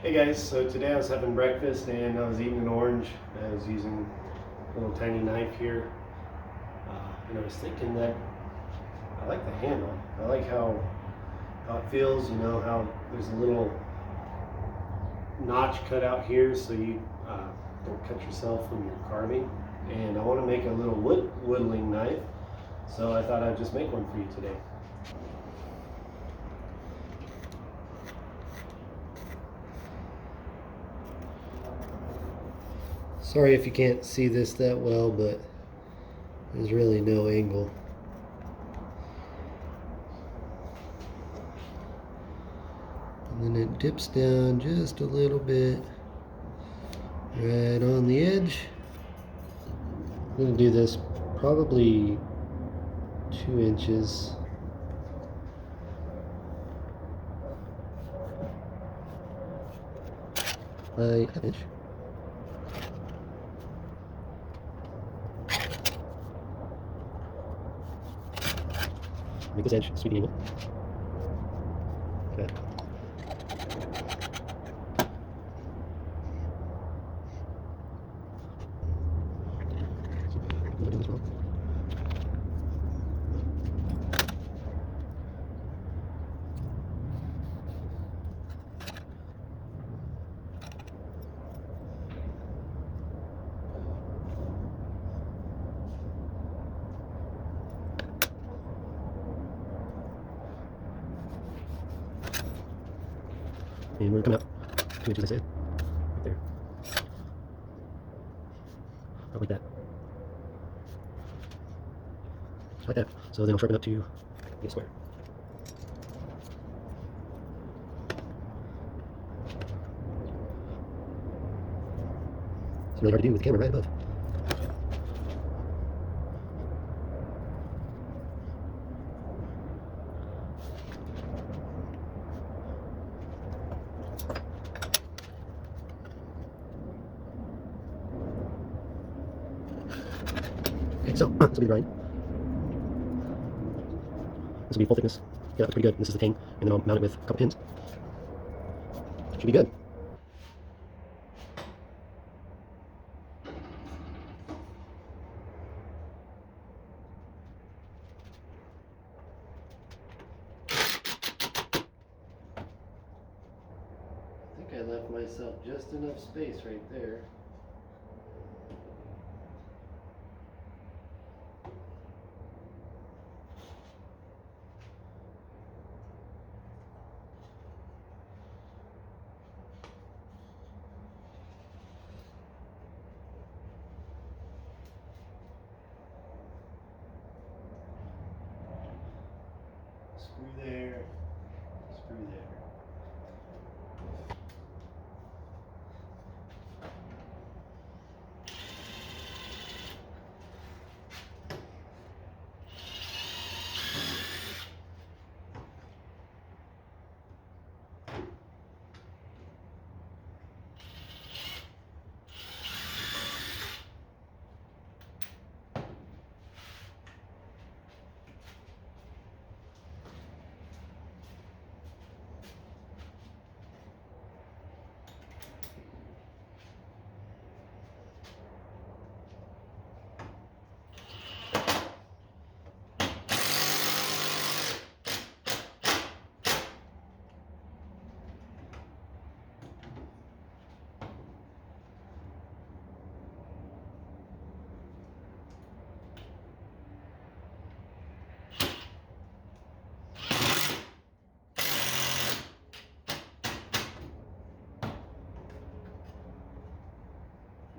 Hey guys, so today I was having breakfast and I was eating an orange. I was using a little tiny knife here, and I was thinking that I like the handle. I like how it feels. You know how there's a little notch cut out here so you don't cut yourself when you're carving. And I want to make a little whittling knife, so I thought I'd just make one for you today. Sorry if you can't see this that well, but there's really no angle. And then it dips down just a little bit right on the edge. I'm going to do this probably 2 inches. By an inch. Make this edge sweet and angle. Okay. And we're coming up 2 inches, I said, right there. About like that. Just like that. So then I'll sharpen up to a square. It's really hard to do with the camera right above. Okay, so this will be the grind. This will be full thickness. Yeah, that's pretty good. This is the king, and then I'll mount it with a couple pins. Should be good. I think I left myself just enough space right there. Screw there, screw there.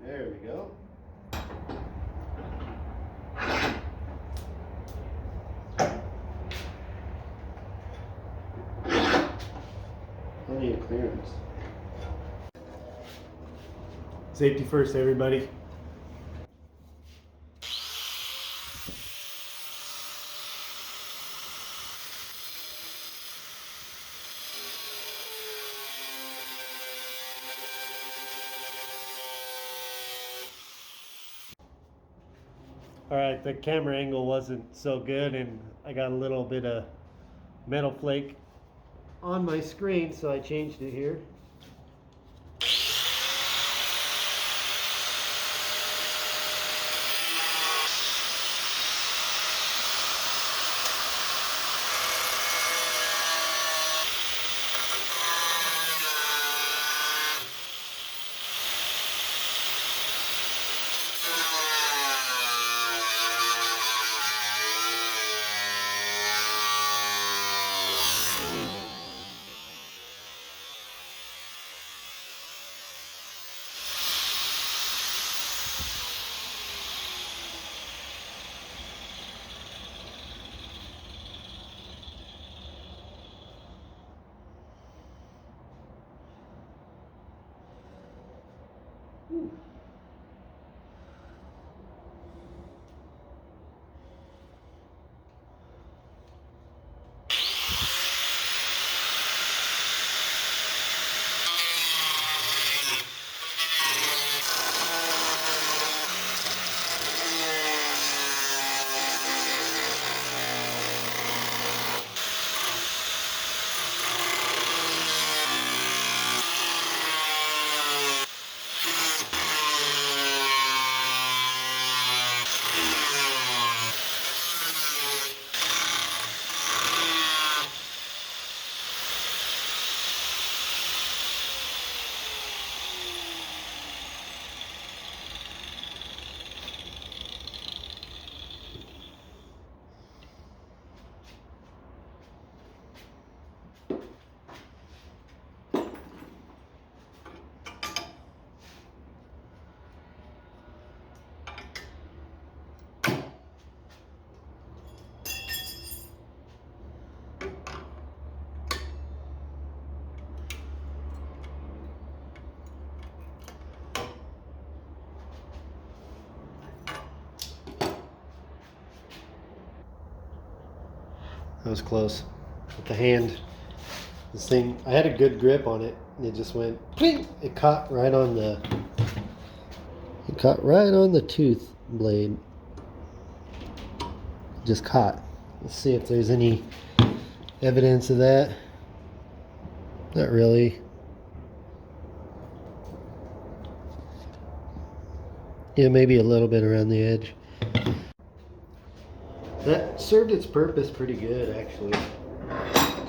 There we go. Plenty of clearance. Safety first, everybody. All right, the camera angle wasn't so good and I got a little bit of metal flake on my screen, so I changed it here. That was close. With the hand, this thing, I had a good grip on it, and it just went, pling! It caught right on the tooth blade. Just caught. Let's see if there's any evidence of that. Not really. Yeah, maybe a little bit around the edge. That served its purpose pretty good, actually,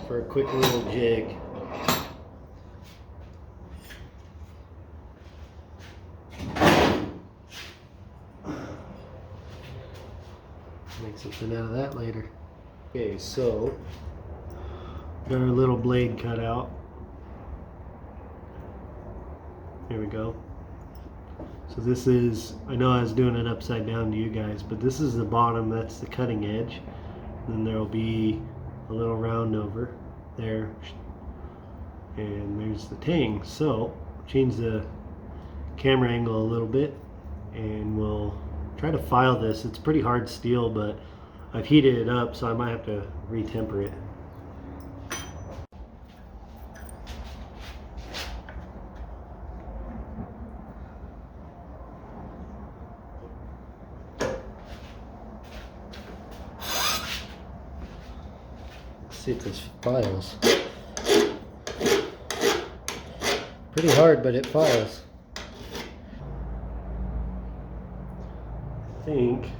for a quick little jig. Make something out of that later. Okay, so got our little blade cut out. Here we go. So this is, I know I was doing it upside down to you guys, but this is the bottom, that's the cutting edge. Then there will be a little round over there, and there's the tang. So change the camera angle a little bit, and we'll try to file this. It's pretty hard steel, but I've heated it up, so I might have to re-temper it. See if this files. Pretty hard, but it files. I think.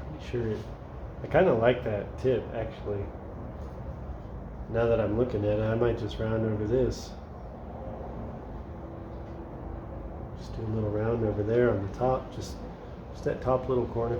Pretty sure. I kind of like that tip, actually. Now that I'm looking at it, I might just round over this. Just do a little round over there on the top, just that top little corner.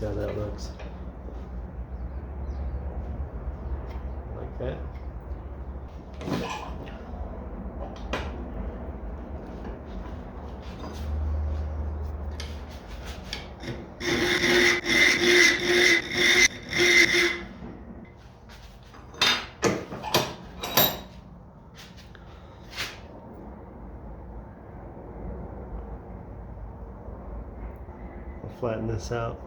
See how that looks. Like that. I'll flatten this out.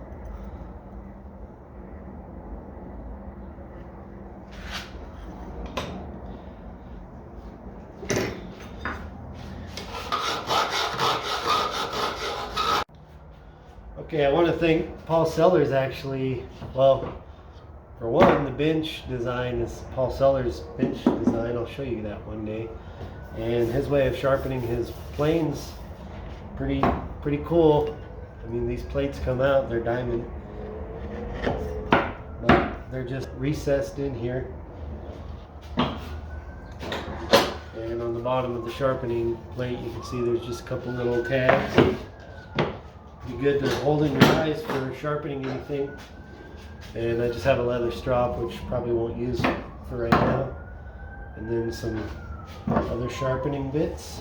Okay, I want to thank Paul Sellers actually. Well, for one, the bench design is Paul Sellers' bench design. I'll show you that one day. And his way of sharpening his planes, pretty cool. I mean, these plates come out, they're diamond, but they're just recessed in here. And on the bottom of the sharpening plate, you can see there's just a couple little tabs. Be good to hold in your eyes for sharpening anything. And I just have a leather strop, which probably won't use for right now. And then some other sharpening bits.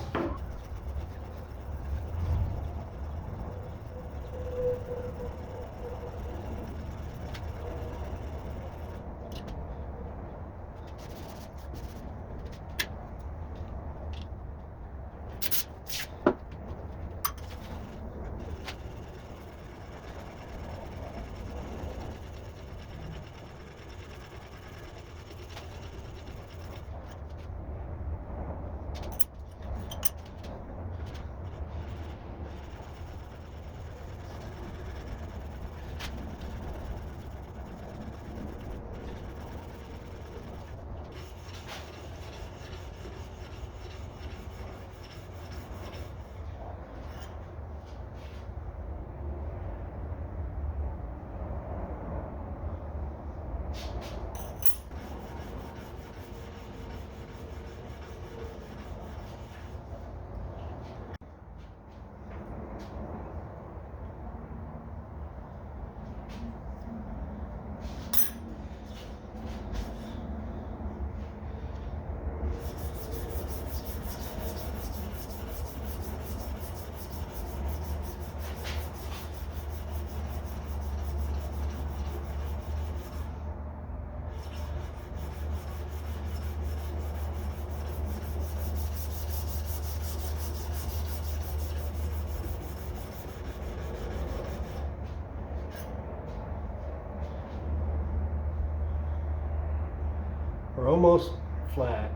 We're almost flat.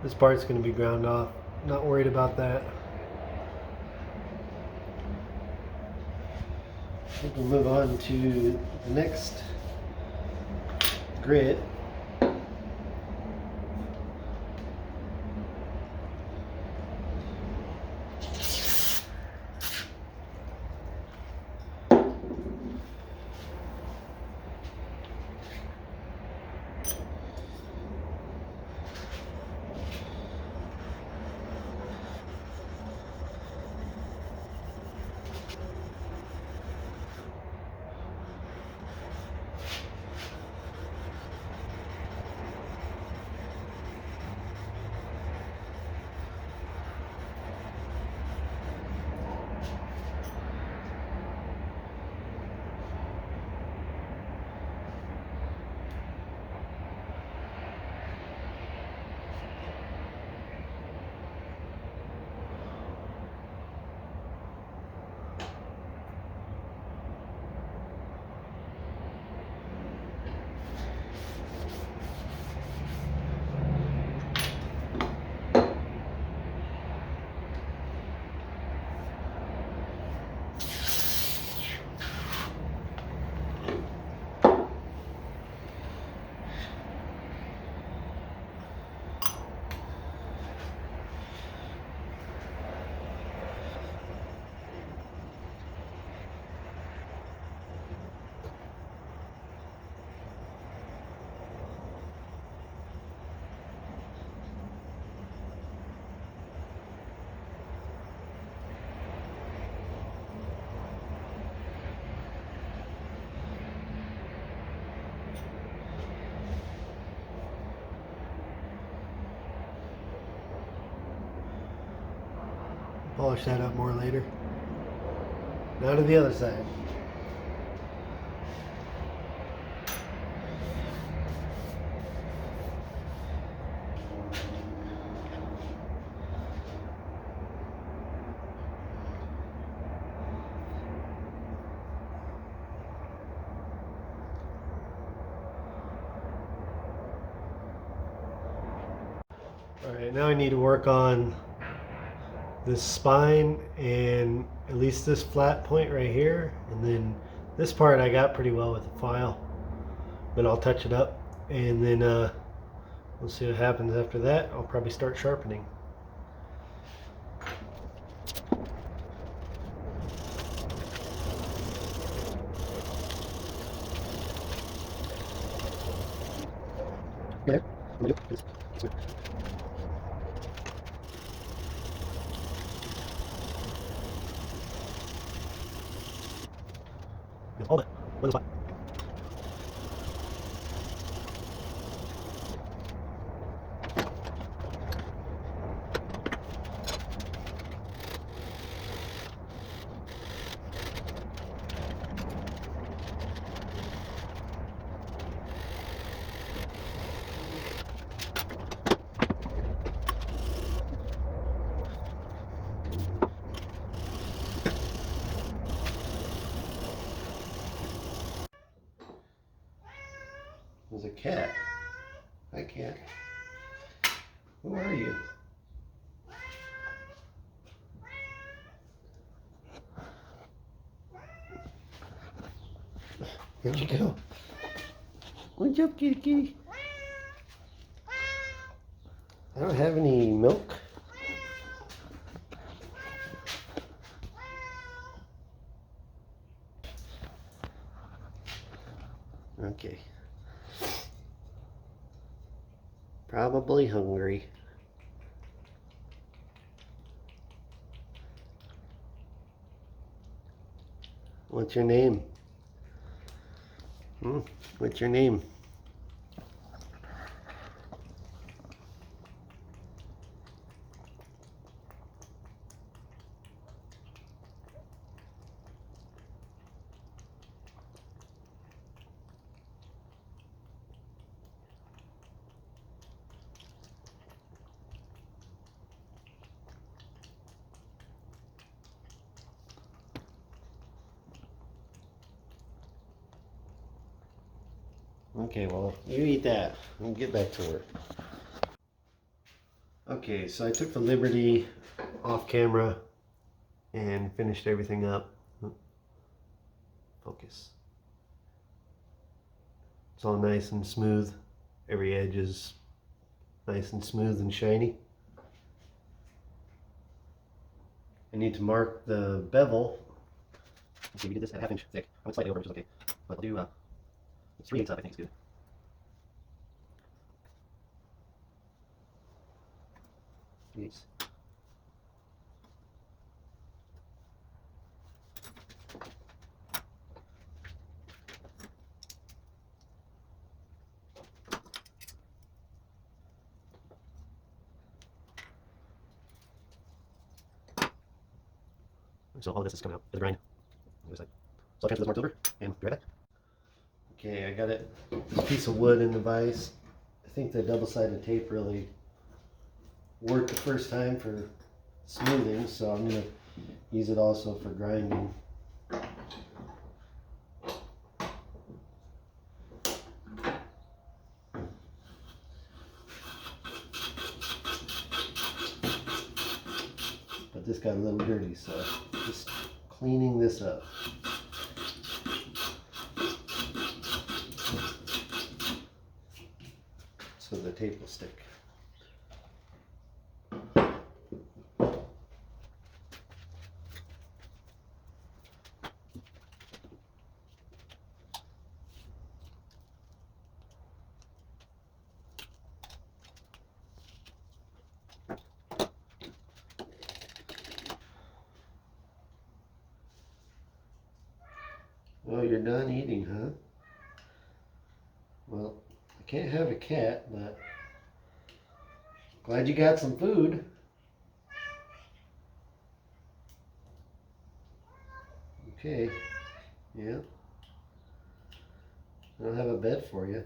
This part's going to be ground off. Not worried about that. I think we'll move on to the next grit. Polish that up more later. Now to the other side. Alright, now I need to work on this spine and at least this flat point right here, and then this part I got pretty well with the file, but I'll touch it up and then we'll see what happens after that. I'll probably start sharpening. Yeah. Hold it. One spot. There's a cat. Hi, cat. Who are you? Where'd you go? What's up, kitty kitty? I don't have any milk. Okay. Probably hungry. What's your name? What's your name? Okay, well, you eat that and get back to work. Okay, so I took the liberty off camera and finished everything up. Focus. It's all nice and smooth. Every edge is nice and smooth and shiny. I need to mark the bevel. Let's see, we did this at 1/2 inch thick. I went slightly over, which is okay. But I'll do 3/8 up, I think is good. Yes. So all of this is coming out as a grind. So I'll transfer this marks over and be right back. Okay, I got it. This piece of wood in the vise. I think the double-sided tape really worked the first time for smoothing, so I'm going to use it also for grinding. But this got a little dirty, so just cleaning this up. So the tape will stick. Oh, you're done eating, huh? Well, I can't have a cat, but glad you got some food. Okay, yeah. I don't have a bed for you.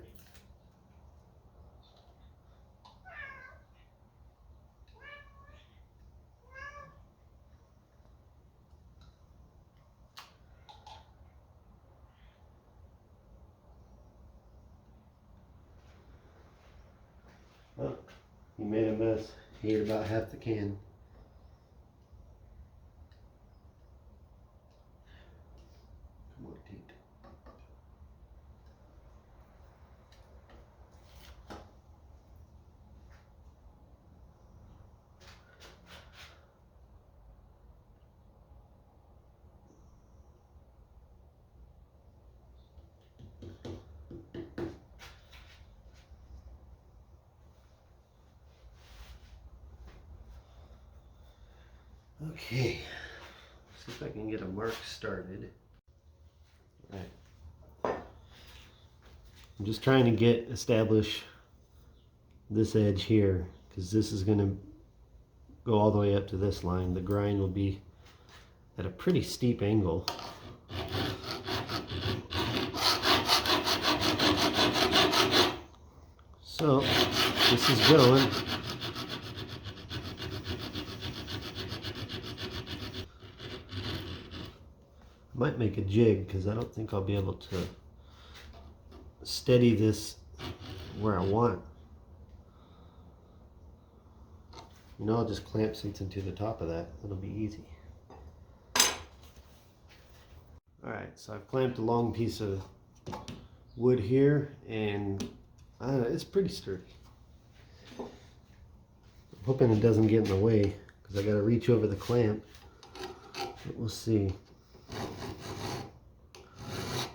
Oh, he made a mess. He ate about half the can. Come on, Tate. Okay, see if I can get a mark started. All right. I'm just trying to establish this edge here, because this is going to go all the way up to this line. The grind will be at a pretty steep angle. So this is going. Might make a jig because I don't think I'll be able to steady this where I want. You know, I'll just clamp something to the top of that. It'll be easy. Alright, so I've clamped a long piece of wood here, and I don't know, it's pretty sturdy. I'm hoping it doesn't get in the way because I got to reach over the clamp. But we'll see.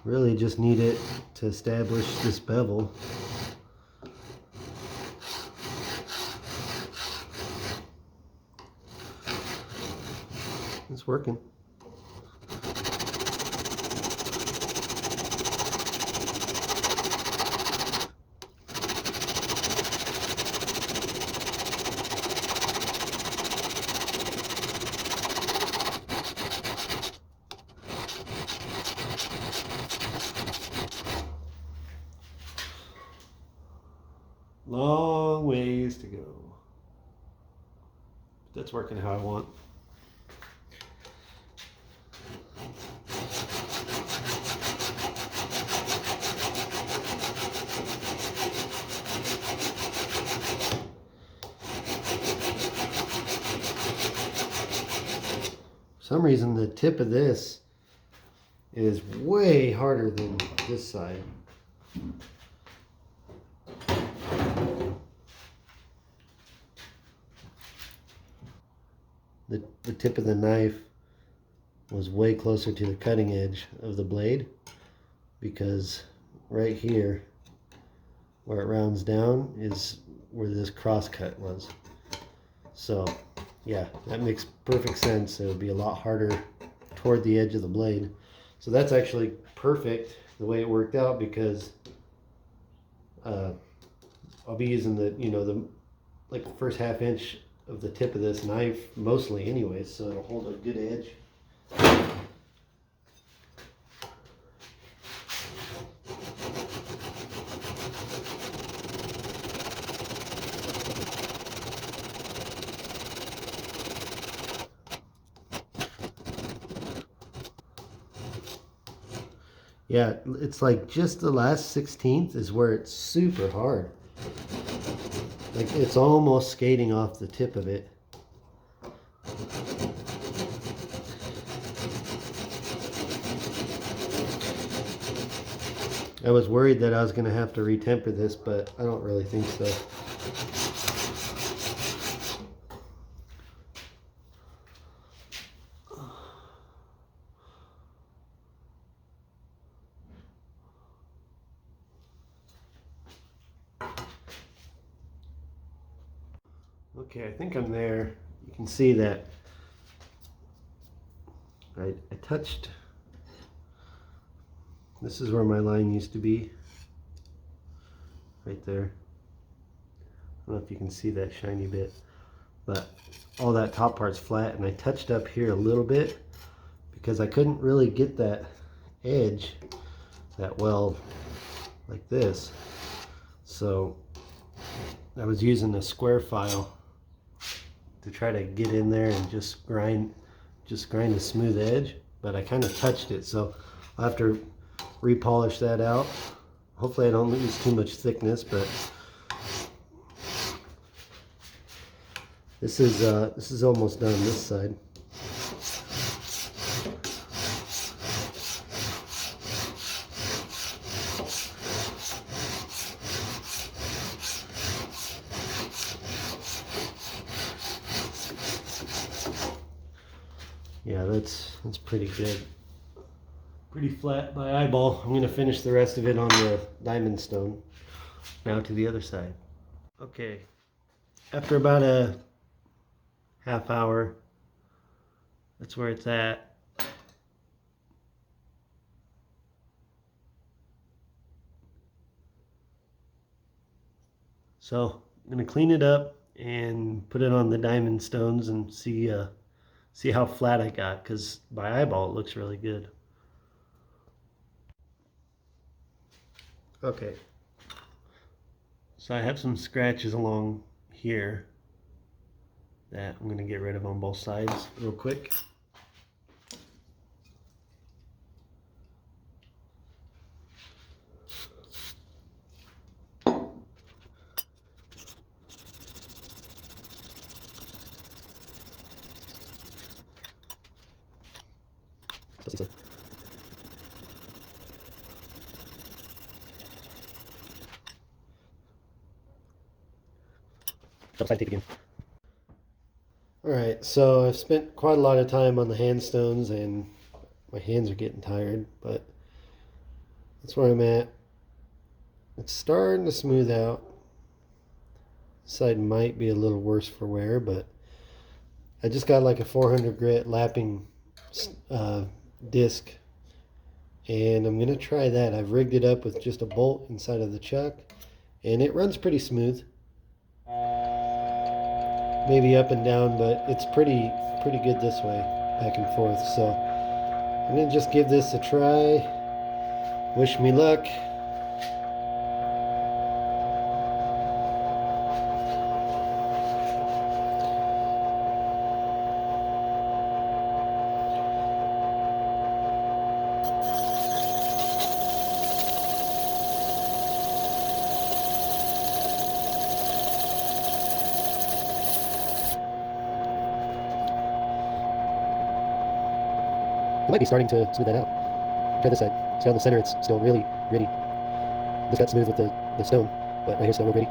Really just need it to establish this bevel. It's working. Long ways to go. That's working how I want. For some reason the tip of this is way harder than this side. The tip of the knife was way closer to the cutting edge of the blade, because right here where it rounds down is where this cross cut was. So yeah, that makes perfect sense. It would be a lot harder toward the edge of the blade. So that's actually perfect the way it worked out, because I'll be using the like the first ½ inch of the tip of this knife mostly anyways, so it'll hold a good edge. Yeah, it's like just the last 16th is where it's super hard. Like it's almost skating off the tip of it. I was worried that I was going to have to retemper this, but I don't really think so. Okay, I think I'm there. You can see that I touched, this is where my line used to be, right there. I don't know if you can see that shiny bit, but all that top part's flat, and I touched up here a little bit because I couldn't really get that edge that well like this. So I was using a square file to try to get in there and just grind a smooth edge, but I kind of touched it, so I'll have to repolish that out. Hopefully I don't lose too much thickness, but this is almost done this side. Yeah, that's pretty good. Pretty flat by eyeball. I'm going to finish the rest of it on the diamond stone. Now to the other side. Okay, after about a half hour, that's where it's at. So I'm going to clean it up and put it on the diamond stones and see how flat I got, because by eyeball it looks really good. Okay, so I have some scratches along here that I'm going to get rid of on both sides real quick. Alright, so I've spent quite a lot of time on the hand stones and my hands are getting tired, but that's where I'm at. It's starting to smooth out. This side might be a little worse for wear, but I just got like a 400 grit lapping disc, and I'm going to try that. I've rigged it up with just a bolt inside of the chuck, and it runs pretty smooth. Maybe up and down, but it's pretty good this way, back and forth. So I'm going to just give this a try. Wish me luck. It might be starting to smooth that out. Try this side. See how in the center it's still really gritty. This got smooth with the stone, but right here still real gritty.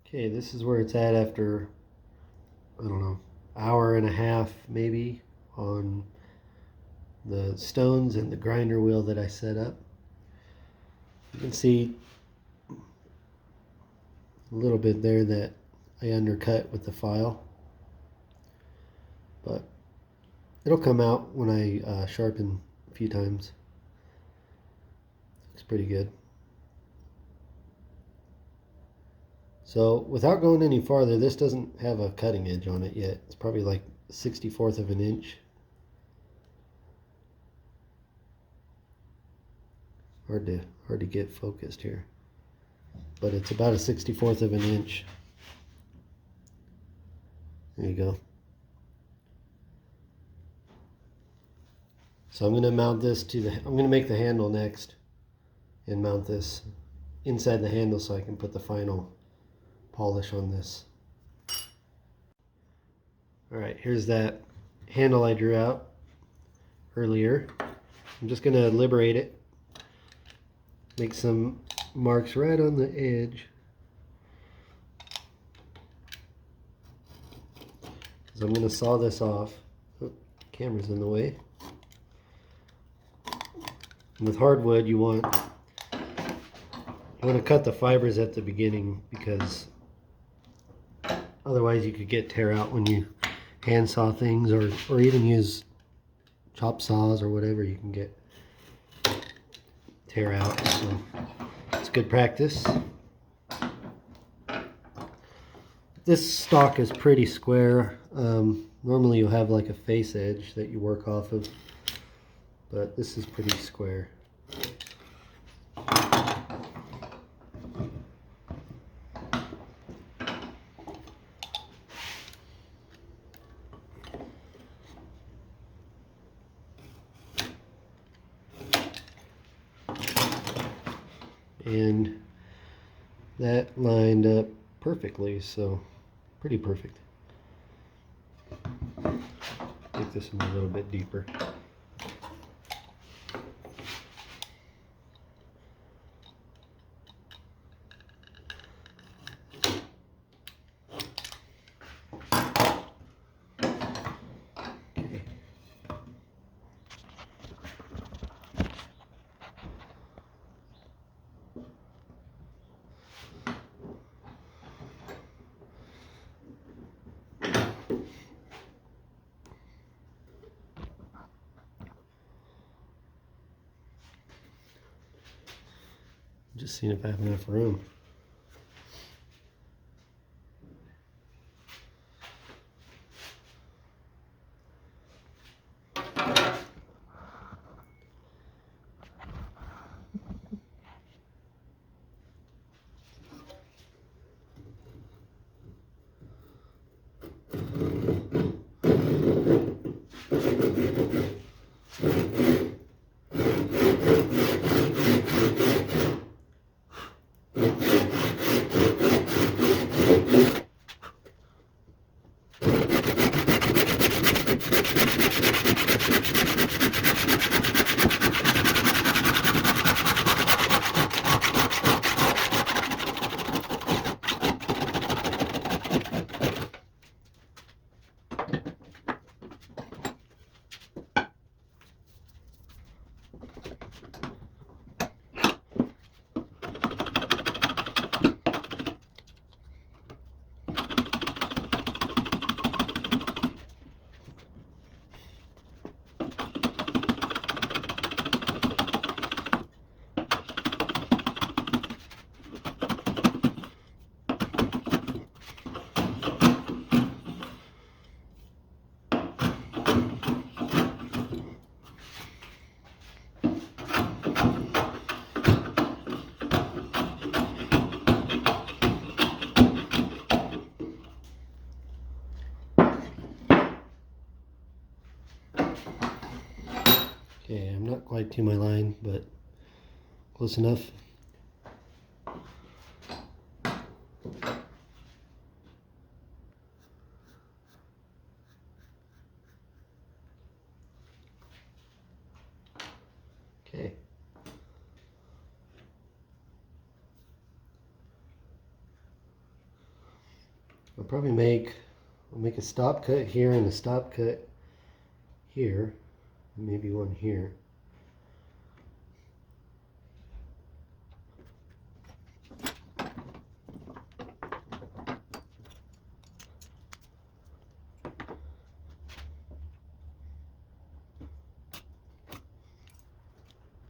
Okay, this is where it's at after, I don't know, hour and a half maybe on the stones and the grinder wheel that I set up. You can see a little bit there that I undercut with the file, but it'll come out when I sharpen a few times. Looks pretty good. So without going any farther, this doesn't have a cutting edge on it yet. It's probably like 1/64 of an inch. Hard to get focused here, but it's about a 1/64 of an inch. There you go. So I'm going to mount this to I'm going to make the handle next and mount this inside the handle so I can put the final polish on this. Alright, here's that handle I drew out earlier. I'm just going to liberate it, make some marks right on the edge. So I'm going to saw this off. Oh, camera's in the way. And with hardwood, you want to cut the fibers at the beginning, because Otherwise you could get tear out when you hand saw things, or even use chop saws or whatever. You can get tear out. So it's good practice. This stock is pretty square. Normally you'll have like a face edge that you work off of, but this is pretty square. And that lined up perfectly, so pretty perfect. Make this one a little bit deeper. Just seeing if I have enough room. Okay, I'm not quite to my line, but close enough. Okay. I'll make a stop cut here and a stop cut here, maybe one here.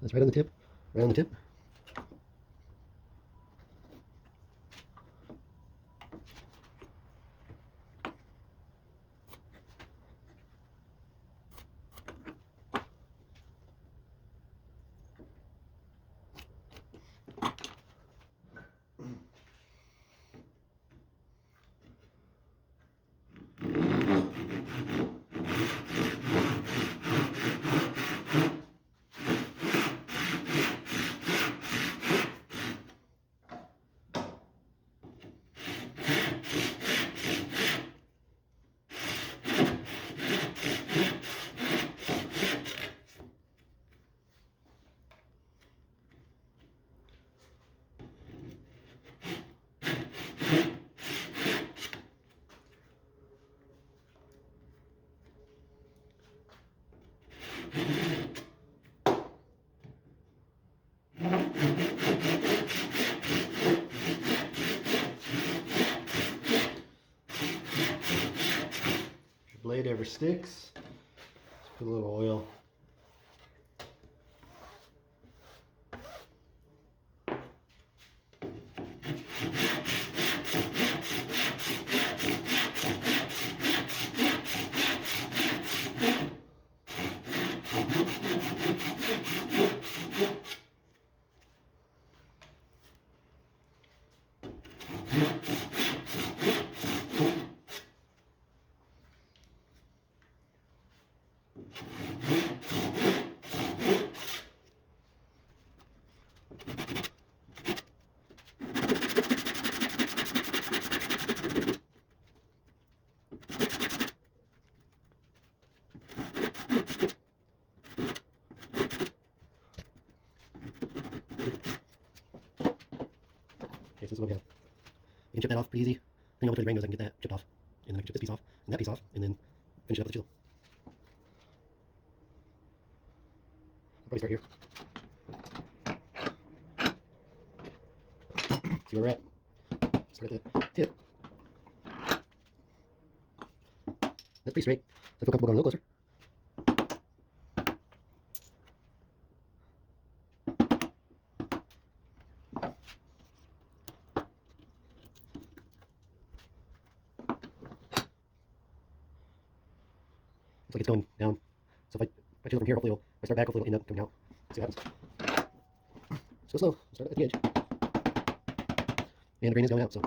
That's right on the tip, right on the tip. blade ever sticks. Just put a little oil. Okay, so this is what we have. You can chip that off pretty easy. Depending on which way the grain goes, I can get that chipped off. And then I can chip this piece off, and that piece off, and then finish it up with the chisel. I'll probably start here. See where we're at. Start at the tip. That's pretty straight. So I feel comfortable going a little closer. Looks like it's going down. So if I chisel from here, hopefully if I start back, hopefully it'll end up coming out. Let's see what happens. So slow. Start at the edge. And the grain is going out, so.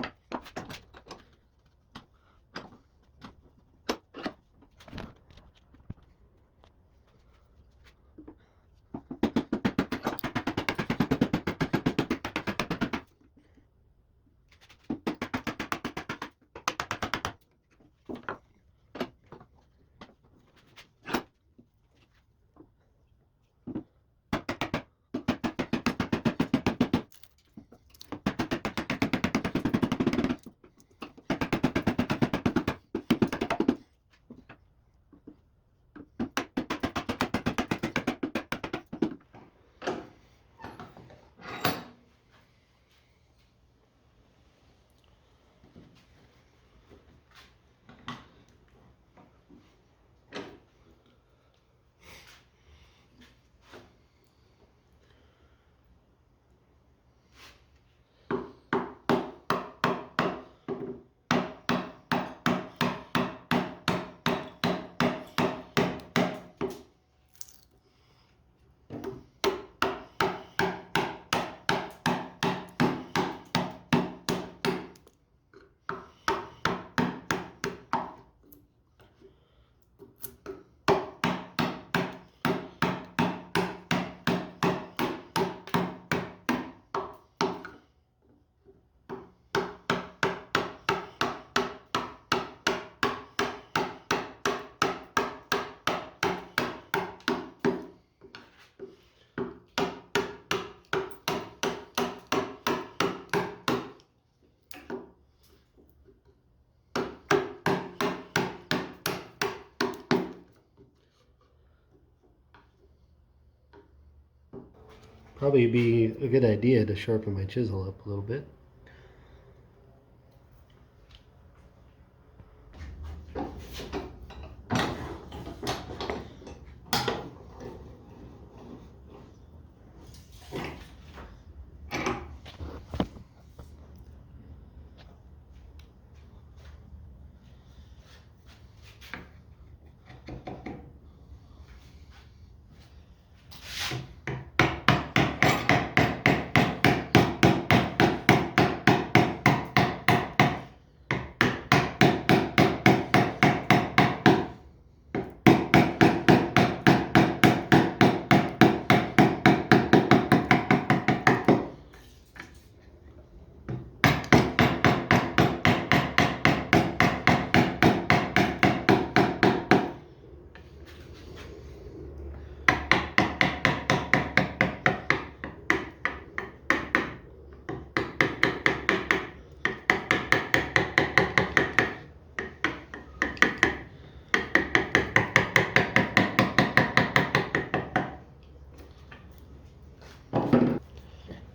Probably be a good idea to sharpen my chisel up a little bit.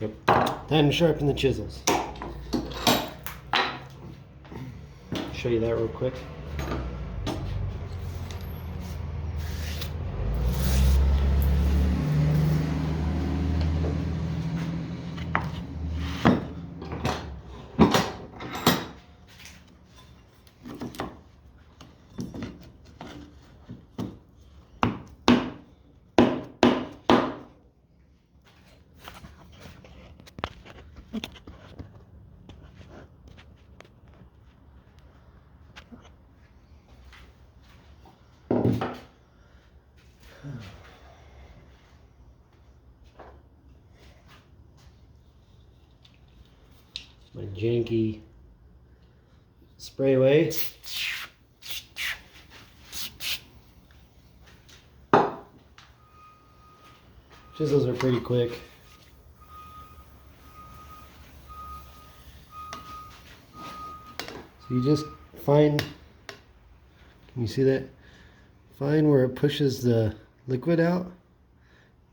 Yep. Time to sharpen the chisels. Show you that real quick. my janky spray away. Chisels are pretty quick. So you just find, can you see that? Find where it pushes the liquid out.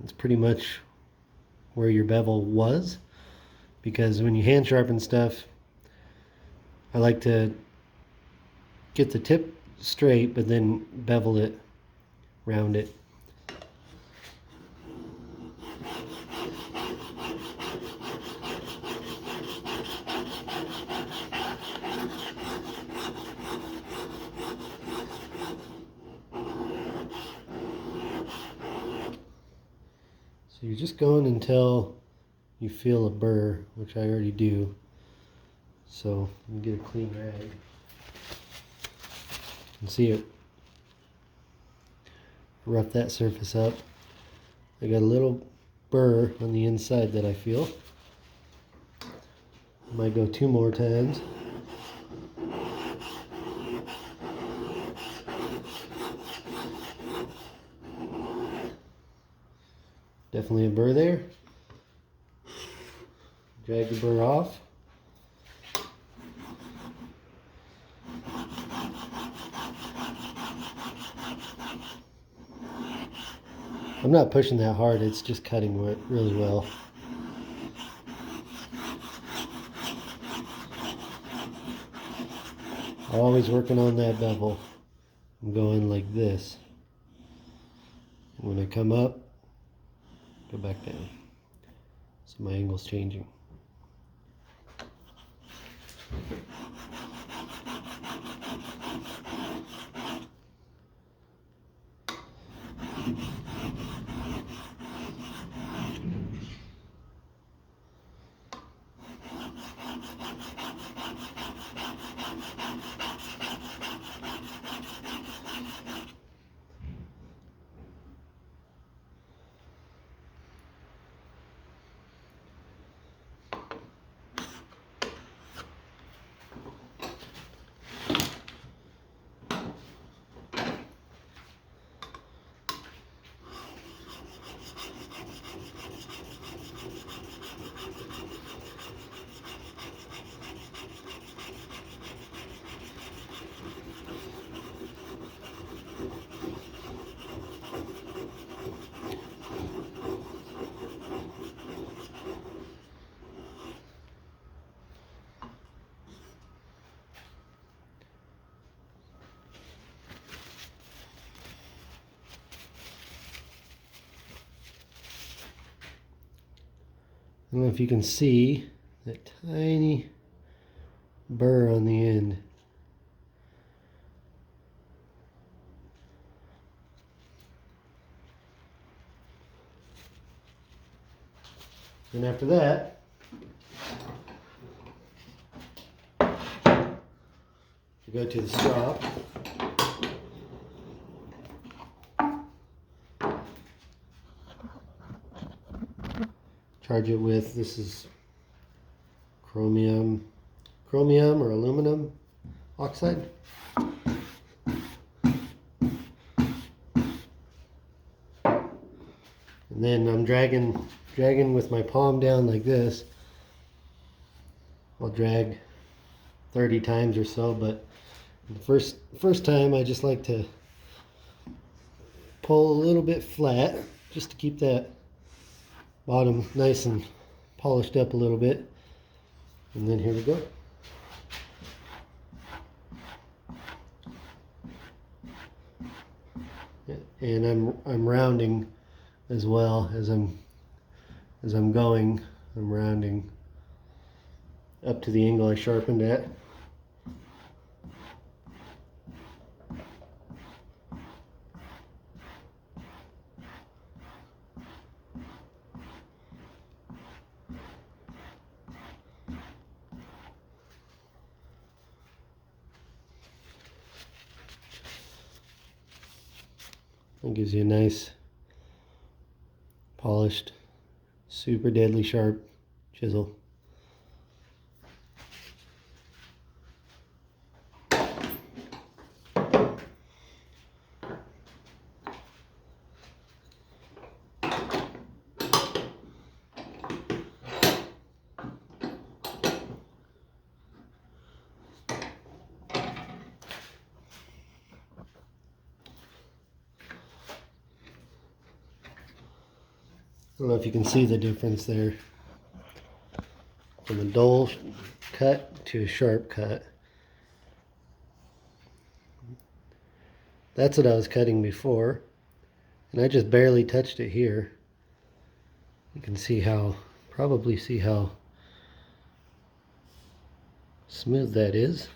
It's pretty much where your bevel was, because when you hand sharpen stuff, I like to get the tip straight but then bevel it, round it. So you're just going until you feel a burr, which I already do. So let me get a clean rag. You can see it. Rough that surface up. I got a little burr on the inside that I feel. Might go 2 more times. Definitely a burr there. Drag the burr off. I'm not pushing that hard, it's just cutting really well. Always working on that bevel. I'm going like this. When I come up, go back down. So my angle's changing. I don't know if you can see that tiny burr on the end. And after that, you go to the straw. Charge it with, this is chromium or aluminum oxide. And then I'm dragging with my palm down like this. I'll drag 30 times or so, but the first time I just like to pull a little bit flat just to keep that bottom nice and polished up a little bit. And then here we go. And I'm rounding as well as I'm going. I'm rounding up to the angle I sharpened at. It gives you a nice, polished, super deadly sharp chisel. don't know if you can see the difference there. From a dull cut to a sharp cut. That's what I was cutting before. And I just barely touched it here. You can see how, probably see how smooth that is.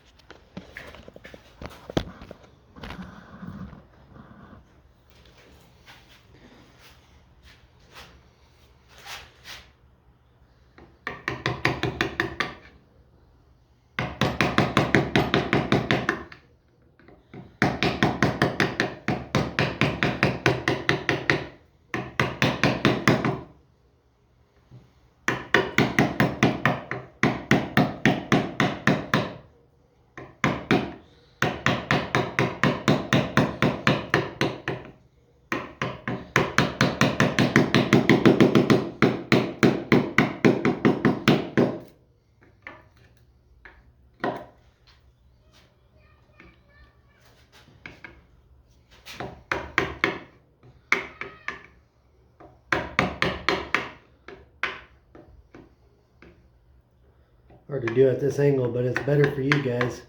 Hard to do at this angle, but it's better for you guys.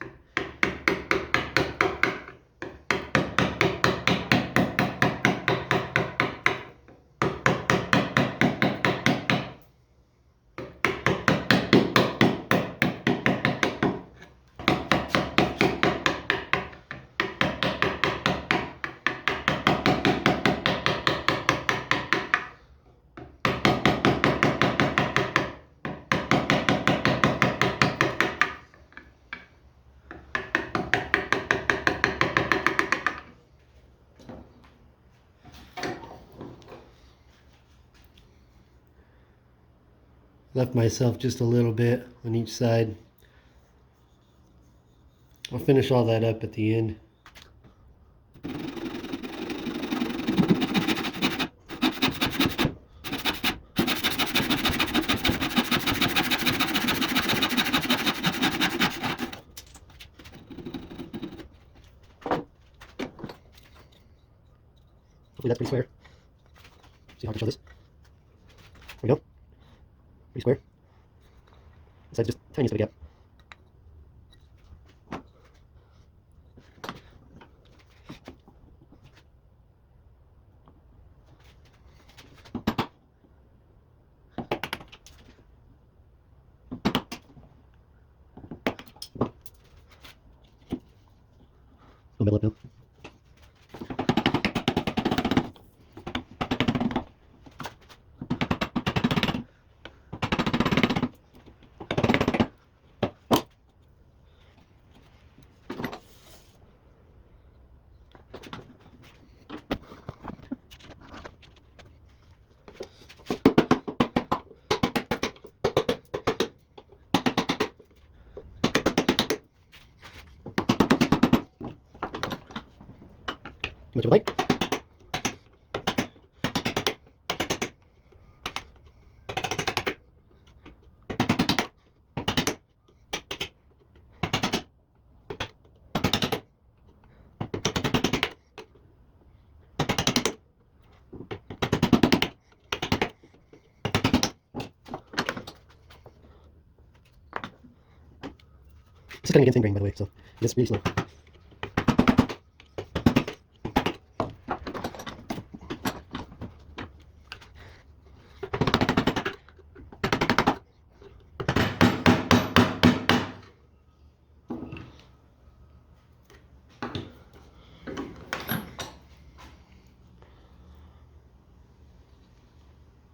Left myself just a little bit on each side. I'll finish all that up at the end. Hopefully that's pretty square. See how I can show this? There we go. Pretty square. This side's just tiniest bit of gap. A little bit up now. Much of a bite. This is cutting against ingrain, by the way, so it's really slow.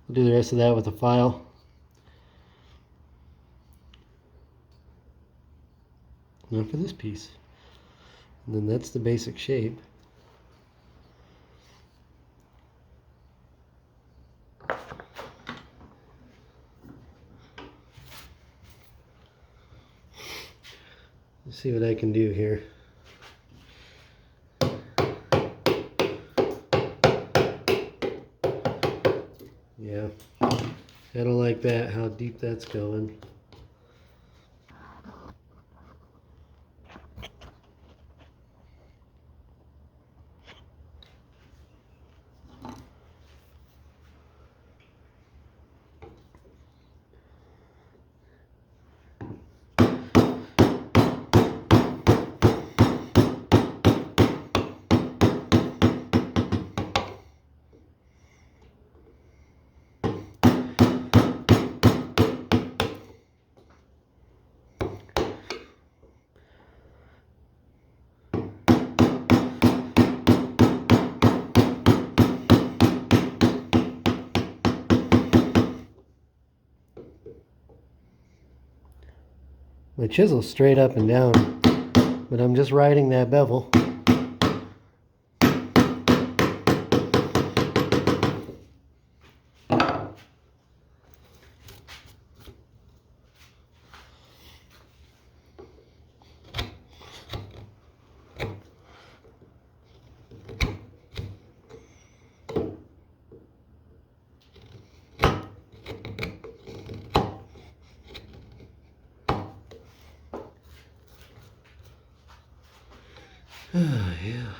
We'll do the rest of that with a file. Now for this piece. And then that's the basic shape. Let's see what I can do here. Yeah, I don't like that, how deep that's going. My chisel's straight up and down, but I'm just riding that bevel. Oh, yeah.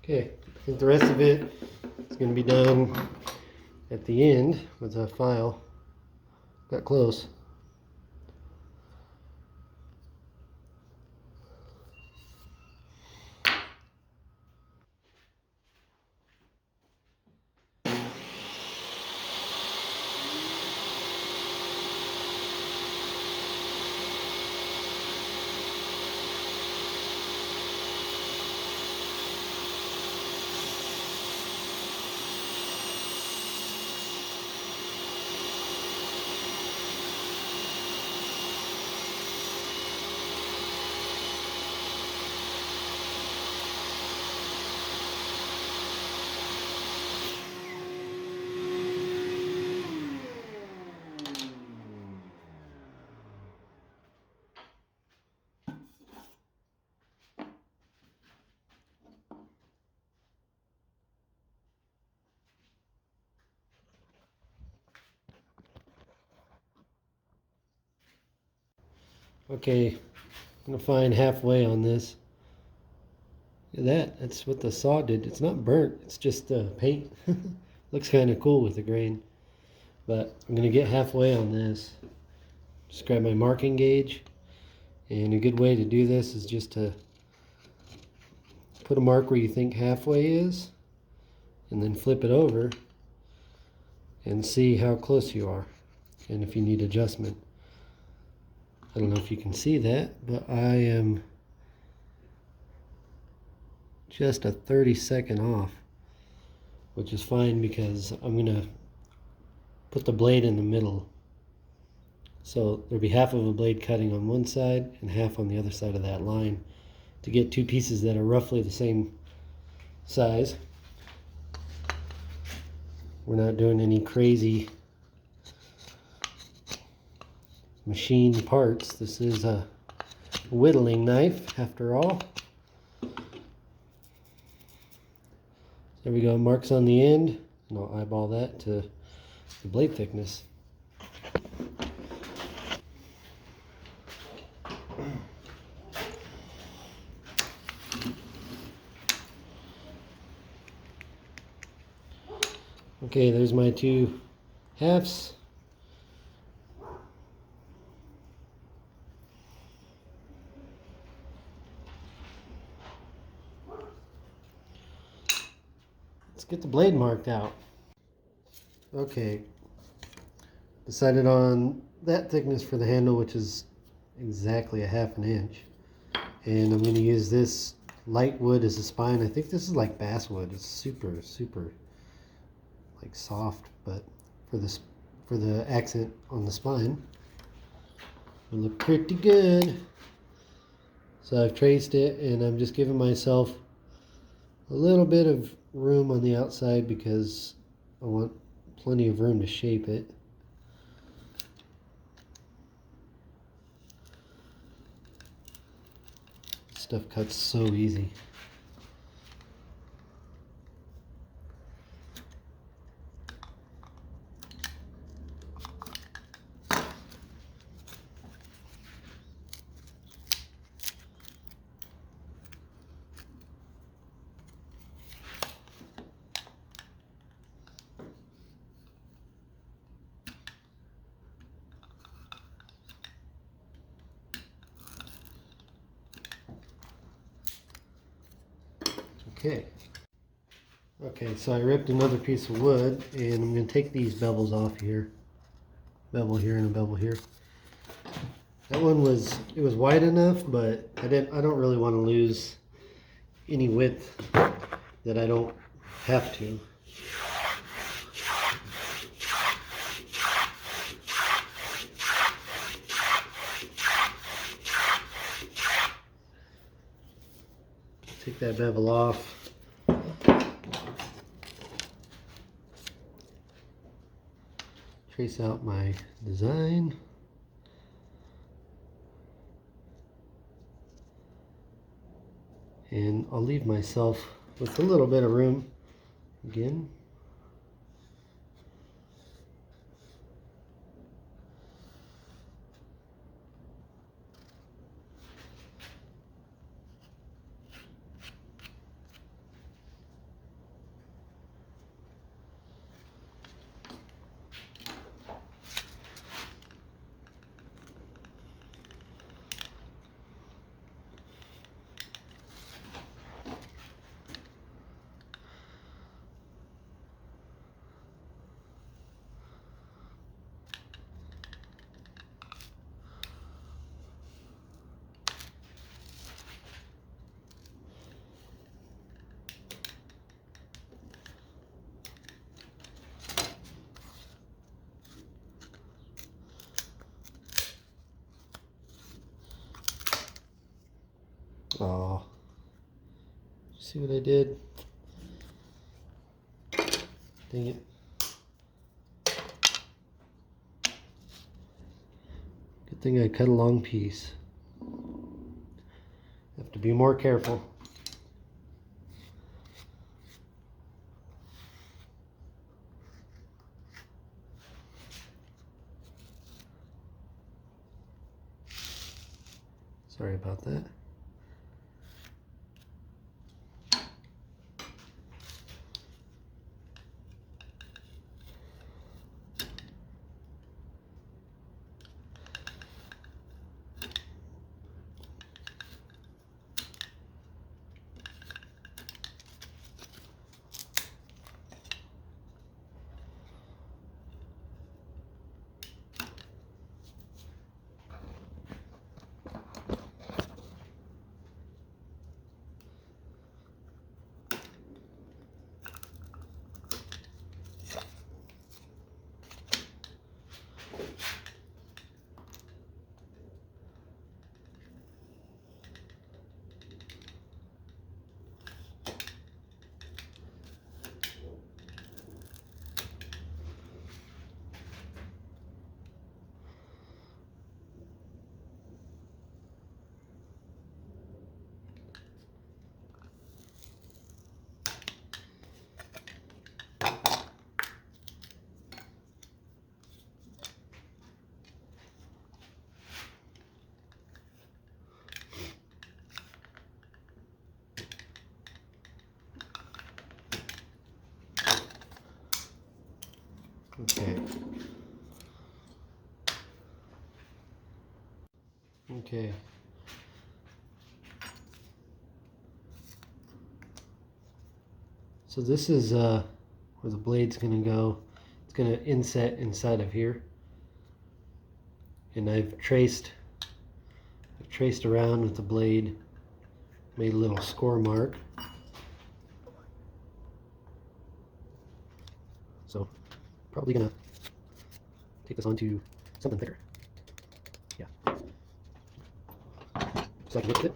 Okay, I think the rest of it is going to be done at the end with a file. Got close. Okay, I'm gonna find halfway on this. Look at that's what the saw did. It's not burnt, it's just paint. Looks kind of cool with the grain. But I'm gonna get halfway on this. Just grab my marking gauge. And a good way to do this is just to put a mark where you think halfway is, and then flip it over and see how close you are, and if you need adjustment. I don't know if you can see that, but I am just a 32nd off, which is fine because I'm gonna put the blade in the middle. So there'll be half of a blade cutting on one side and half on the other side of that line to get two pieces that are roughly the same size. We're not doing any crazy machine parts. This is a whittling knife after all. There we go, marks on the end, and I'll eyeball that to the blade thickness. Okay, there's my two halves. Let's get the blade marked out. Okay, decided on that thickness for the handle, which is exactly a ½ inch. And I'm going to use this light wood as a spine. I think this is like basswood. It's super like soft, but for the accent on the spine, it'll look pretty good. So I've traced it, and I'm just giving myself a little bit of room on the outside because I want plenty of room to shape it. Stuff cuts so easy. Okay, so I ripped another piece of wood, and I'm going to take these bevels off here. Bevel here and a bevel here. That one was wide enough, but I don't really want to lose any width that I don't have to. take that bevel off. Trace out my design. And I'll leave myself with a little bit of room again. Oh, see what I did? Dang it. Good thing I cut a long piece. Have to be more careful. Sorry about that. Okay. Okay. So this is where the blade's going to go. It's going to inset inside of here. And I've traced around with the blade, made a little score mark. So probably gonna take this onto something thicker. Yeah. So I can mix it.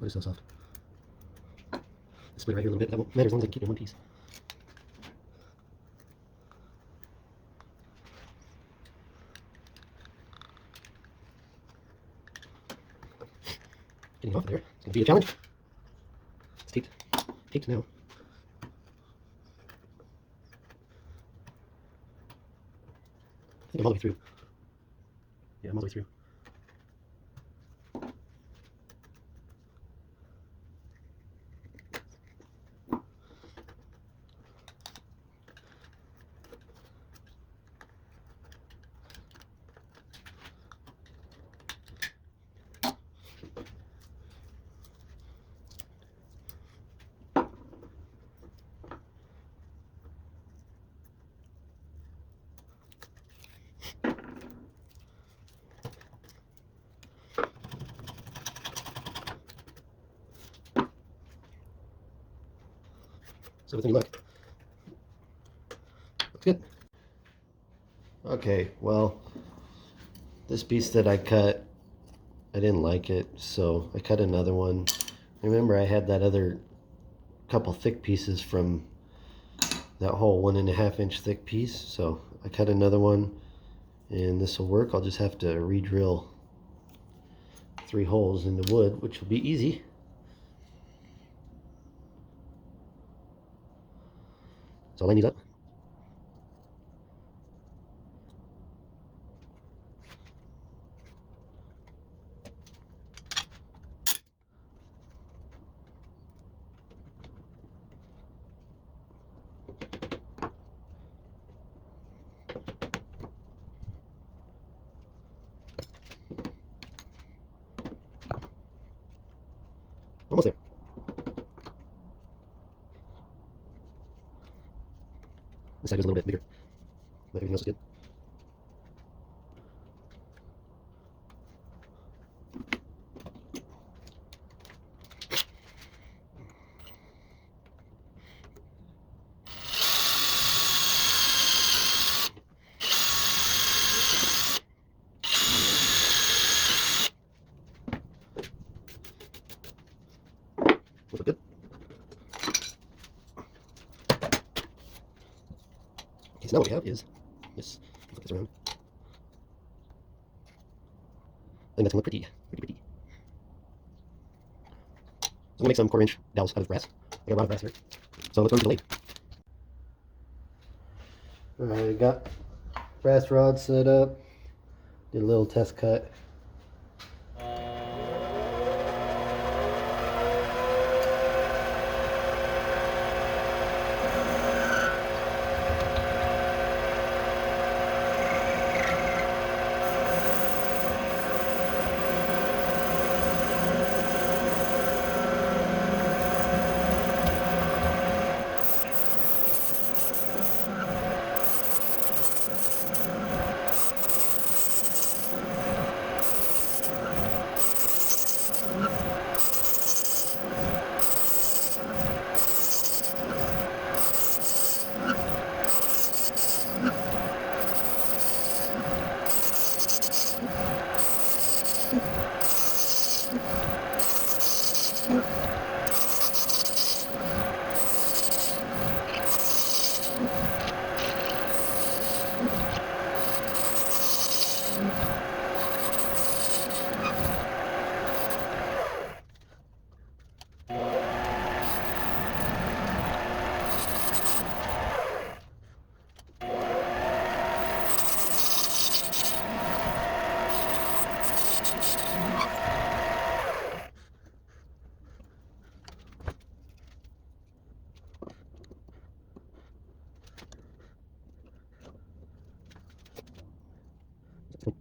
Why is it so soft? Split right here a little bit. That won't matter as long as I keep it in one piece. Getting off there. It's going to be a challenge. It's taped. Taped now. I think I'm all the way through. Yeah, I'm all the way through. So with any luck, looks good. Okay, well, this piece that I cut, I didn't like it, so I cut another one. Remember, I had that other couple thick pieces from that whole 1.5 inch thick piece, so I cut another one, and this will work. I'll just have to re-drill 3 holes in the wood, which will be easy. So I'll line these up. Almost there. This side is a little bit bigger, but everything else is good. Look good. Okay, so now what we have is this. Flip this around. I think that's gonna look pretty. So I'm gonna make some 1/4 inch dowels out of brass. I got a lot of brass here. So let's go to the lathe. Alright, I got brass rods set up. Did a little test cut.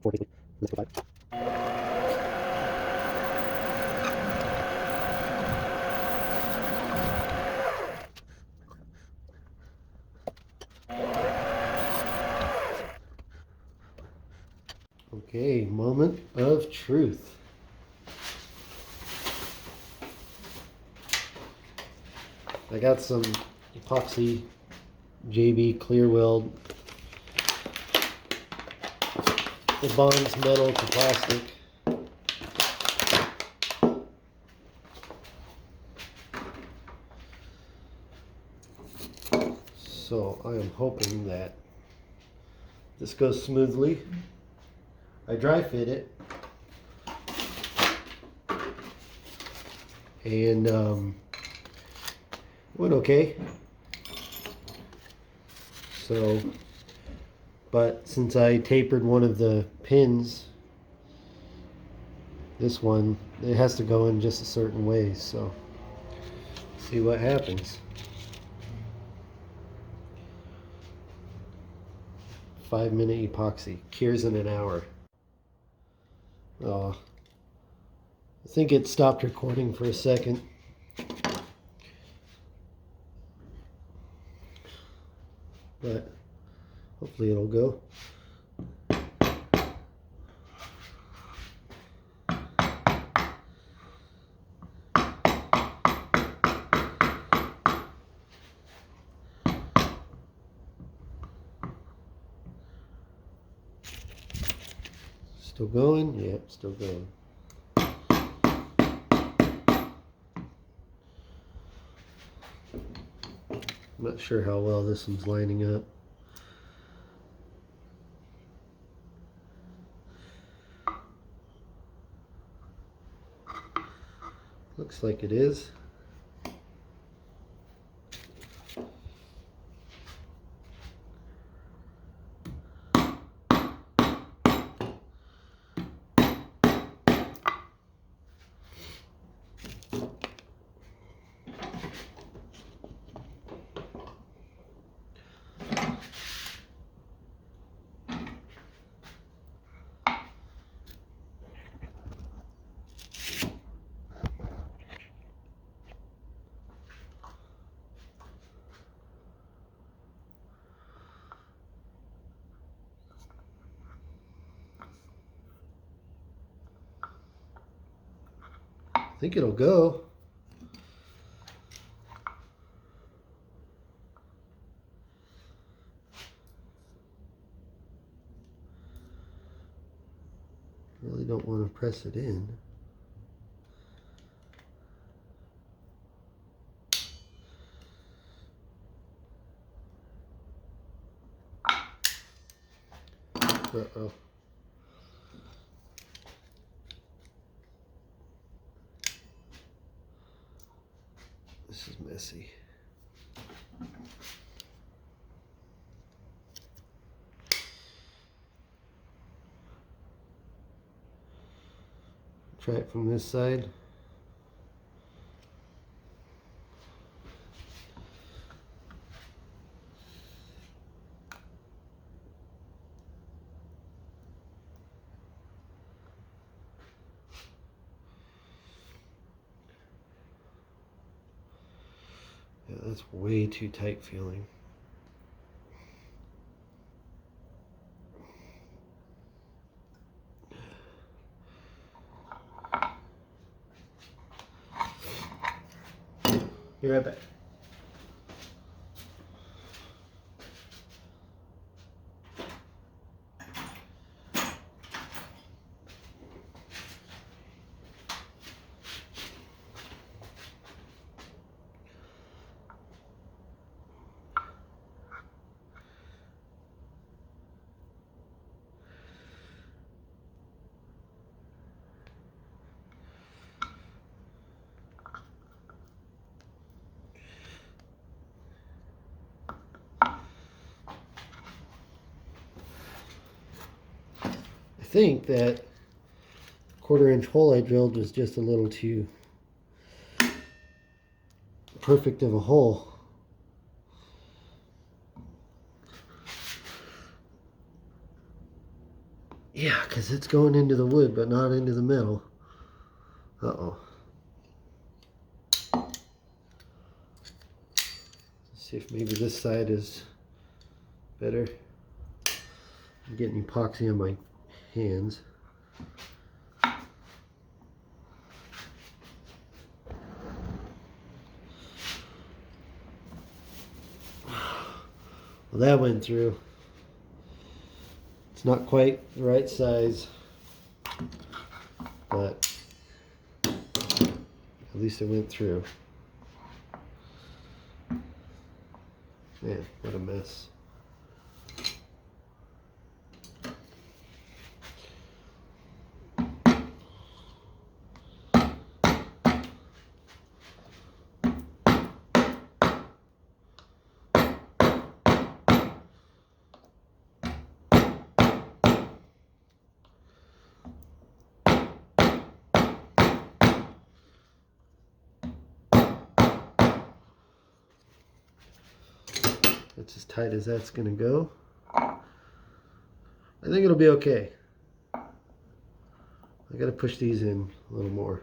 Four basically. Let's go 5. Okay, moment of truth. I got some epoxy JB clear weld. It bonds metal to plastic. So I am hoping that this goes smoothly. I dry fit it. And it went okay. So, but since I tapered one of the pins, this one, it has to go in just a certain way. So, see what happens. 5-minute epoxy cures in an hour. Oh, I think it stopped recording for a second. But hopefully it'll go. Still going? Yep, still going. I'm not sure how well this one's lining up. Looks like it is. I think it'll go. Really don't want to press it in. Uh-oh. This is messy. Try it from this side. Yeah, that's way too tight feeling. Be right back. I think that 1/4-inch hole I drilled was just a little too perfect of a hole. Yeah, because it's going into the wood but not into the metal. Uh-oh. Let's see if maybe this side is better. I'm getting epoxy on my hands. Well, that went through. It's not quite the right size, but at least it went through. Man, what a mess. That's as tight as that's gonna go. I think it'll be okay. I gotta push these in a little more.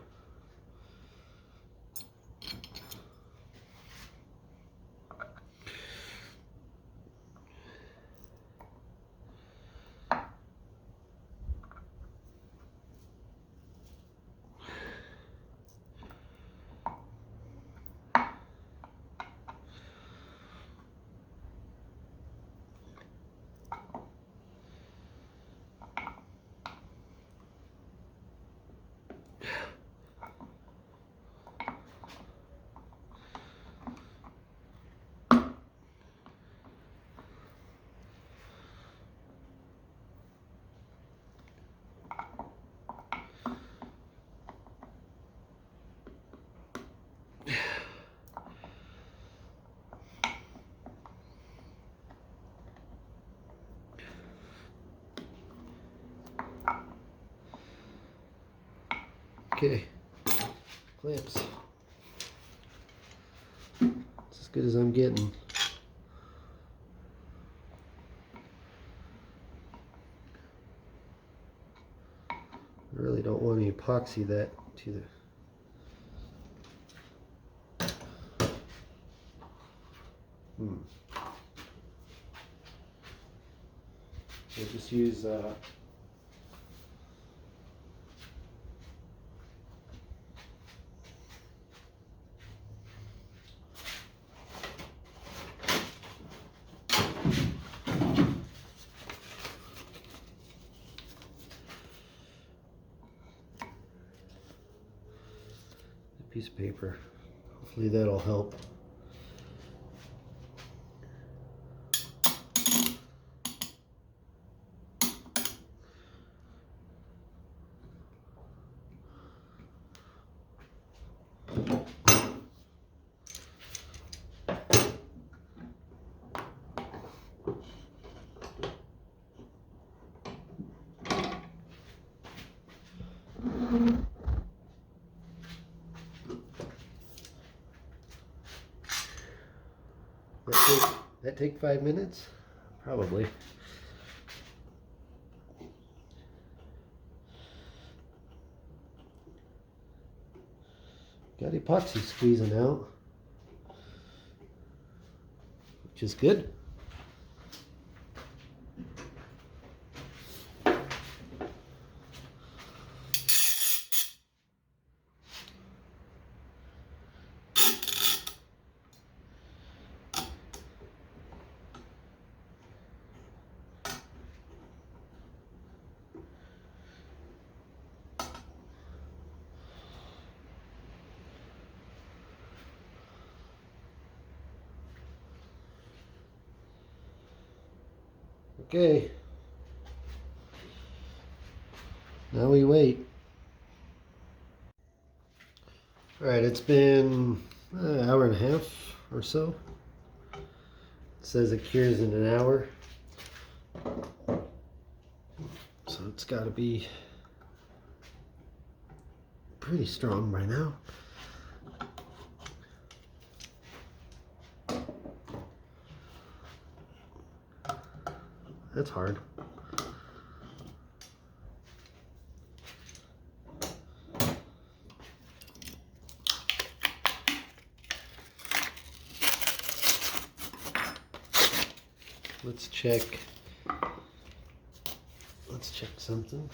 Okay, clamps. It's as good as I'm getting. I really don't want to epoxy that to the... We'll just use a piece of paper. Hopefully that'll help. That take 5 minutes? Probably. Got epoxy squeezing out, which is good. Okay, now we wait. All right, it's been an hour and a half or so. It says it cures in an hour. So it's got to be pretty strong by now. That's hard. Let's check something.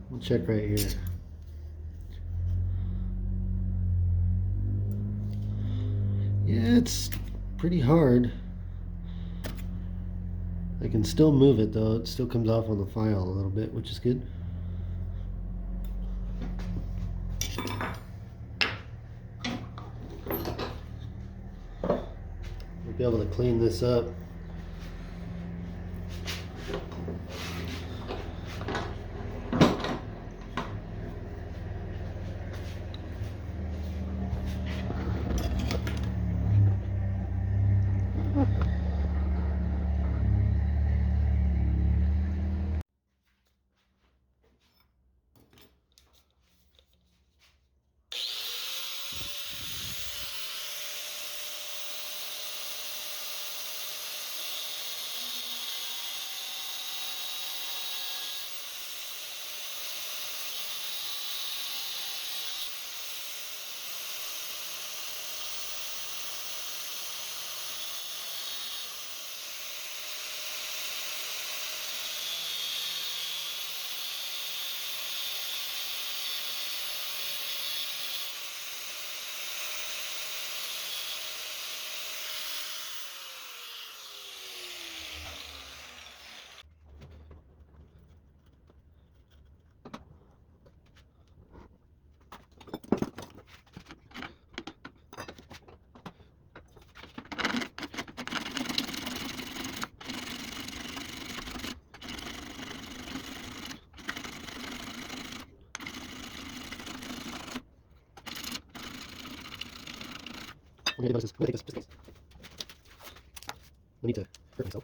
We'll check right here. Yeah, it's pretty hard. I can still move it though. It still comes off on the file a little bit, which is good. We'll be able to clean this up. I'm gonna take this piece. No need to hurt myself.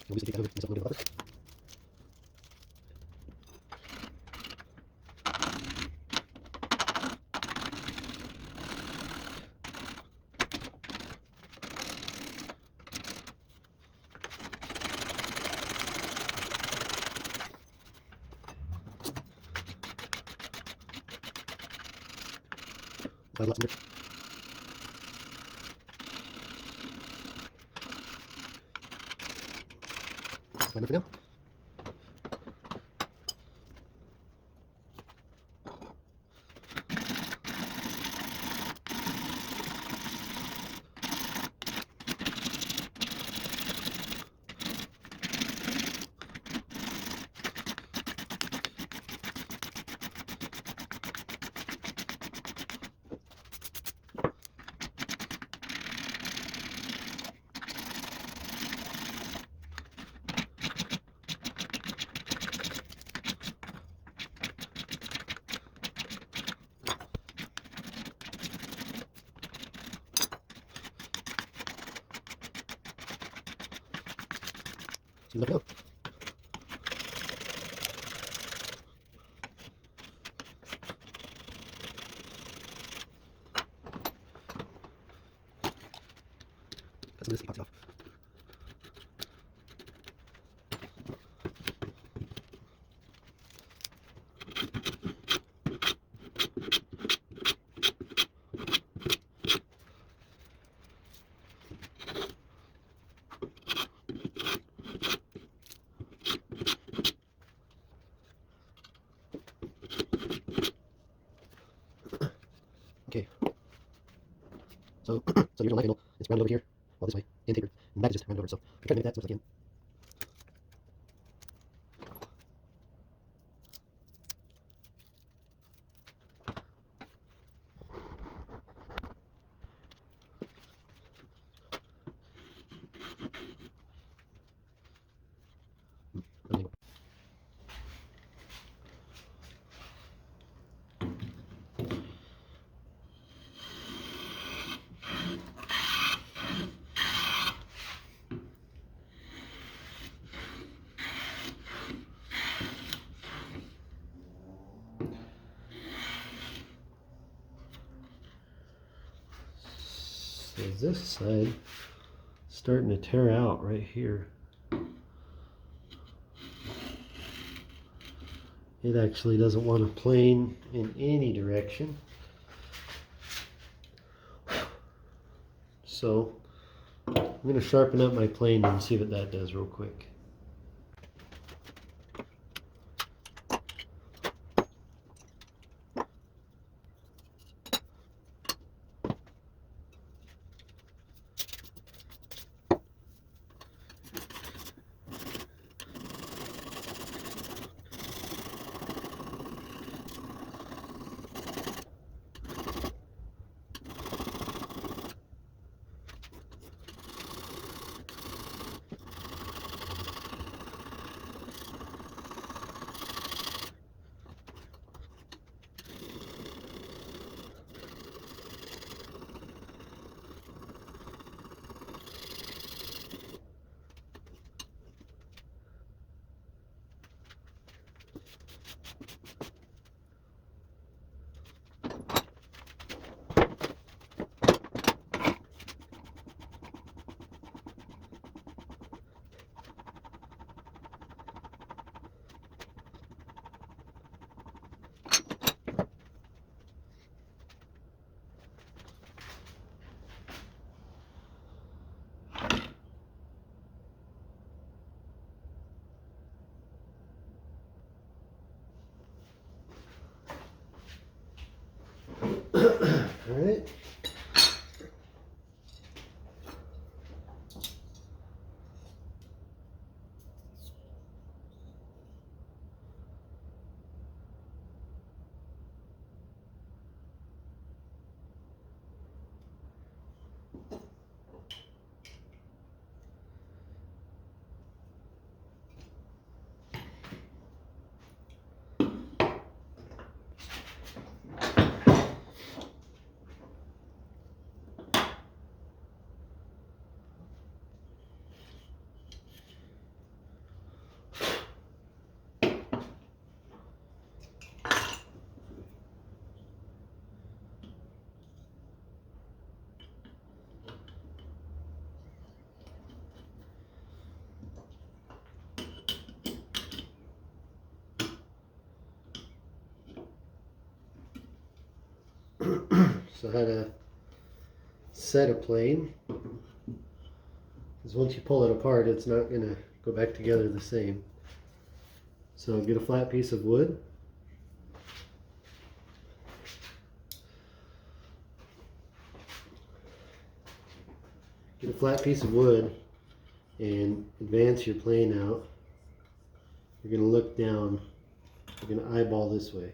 I'll use it to get myself a little bit of butter. Add lots of milk. Timer for now. So let it go. Got some of this epoxy off. Okay. So your knife handle is rounded over here, all this way, and tapered. And the back is just rounded over. So I try to make that as much as I can. So this side starting to tear out right here. It actually doesn't want to plane in any direction. So I'm going to sharpen up my plane and see what that does real quick. So how to set a plane, because once you pull it apart, it's not going to go back together the same. So get a flat piece of wood. Get a flat piece of wood and advance your plane out. You're going to look down. You're going to eyeball this way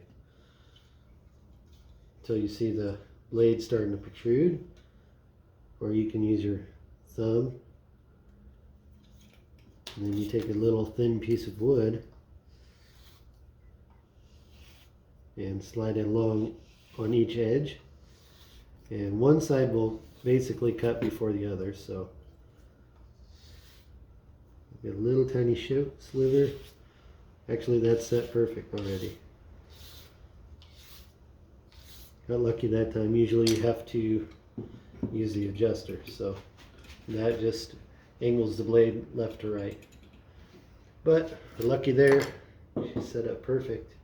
until you see the blade starting to protrude, or you can use your thumb, and then you take a little thin piece of wood and slide it along on each edge, and one side will basically cut before the other. So get a little tiny sliver. Actually, that's set perfect already. Got lucky that time. Usually you have to use the adjuster, so that just angles the blade left to right. But lucky there, she's set up perfect.